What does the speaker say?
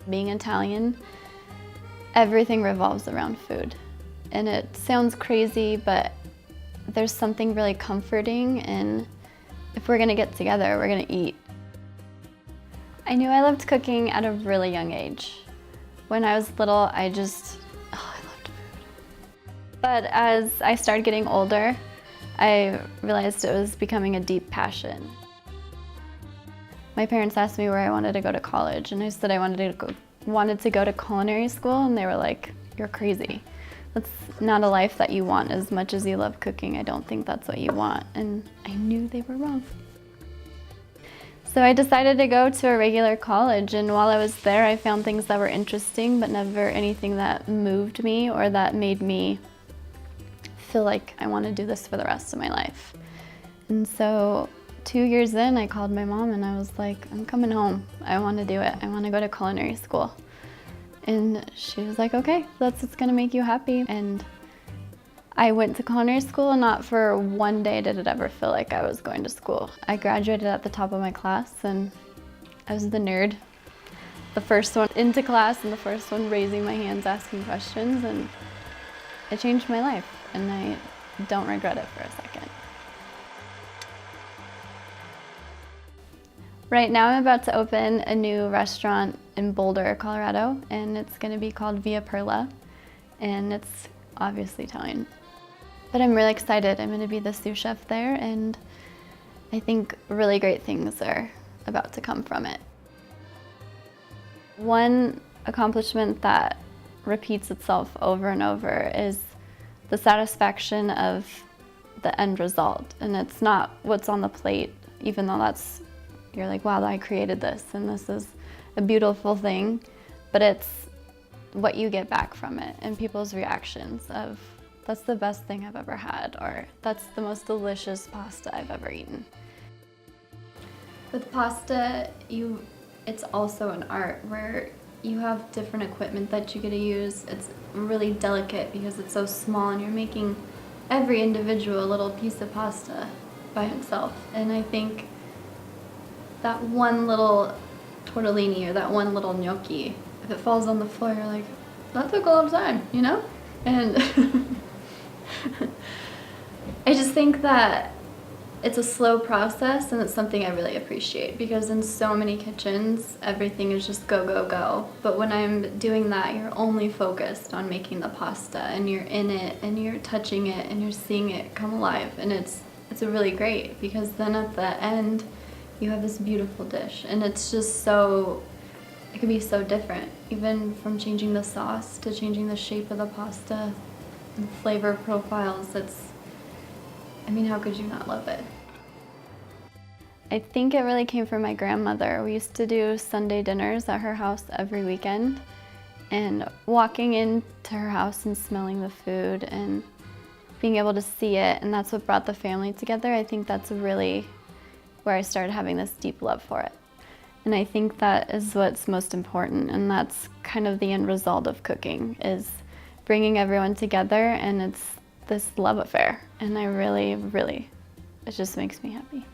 Being Italian, everything revolves around food. And it sounds crazy, but there's something really comforting in if we're gonna get together, we're gonna eat. I knew I loved cooking at a really young age. When I was little, I loved food. But as I started getting older, I realized it was becoming a deep passion. My parents asked me where I wanted to go to college, and I said I wanted to go to culinary school, and they were like, "You're crazy. That's not a life that you want as much as you love cooking. I don't think that's what you want." And I knew they were wrong. So I decided to go to a regular college, and while I was there, I found things that were interesting, but never anything that moved me or that made me feel like I want to do this for the rest of my life. And so 2 years in, I called my mom and I was like, "I'm coming home. I want to do it. I want to go to culinary school." And she was like, "Okay, that's what's gonna make you happy." And I went to culinary school, and not for one day did it ever feel like I was going to school. I graduated at the top of my class, and I was the nerd. The first one into class and the first one raising my hands, asking questions, and it changed my life, and I don't regret it for a second. Right now I'm about to open a new restaurant in Boulder, Colorado, and it's going to be called Via Perla, and it's obviously Italian. But I'm really excited. I'm going to be the sous chef there, and I think really great things are about to come from it. One accomplishment that repeats itself over and over is the satisfaction of the end result, and it's not what's on the plate, even though you're like, wow, I created this, and this is a beautiful thing, but it's what you get back from it and people's reactions of, "That's the best thing I've ever had," or "That's the most delicious pasta I've ever eaten." With pasta, it's also an art where you have different equipment that you get to use. It's really delicate because it's so small, and you're making every individual little piece of pasta by itself. And I think that one little tortellini or that one little gnocchi, if it falls on the floor, you're like, that took a long time, you know? And I just think that it's a slow process, and it's something I really appreciate, because in so many kitchens, everything is just go, go, go. But when I'm doing that, you're only focused on making the pasta, and you're in it, and you're touching it, and you're seeing it come alive. And it's really great, because then at the end, you have this beautiful dish, and it's just it can be so different, even from changing the sauce to changing the shape of the pasta and flavor profiles. How could you not love it? I think it really came from my grandmother. We used to do Sunday dinners at her house every weekend, and walking into her house and smelling the food and being able to see it, and that's what brought the family together. I think that's really where I started having this deep love for it. And I think that is what's most important, and that's kind of the end result of cooking, is bringing everyone together, and it's this love affair. And it just makes me happy.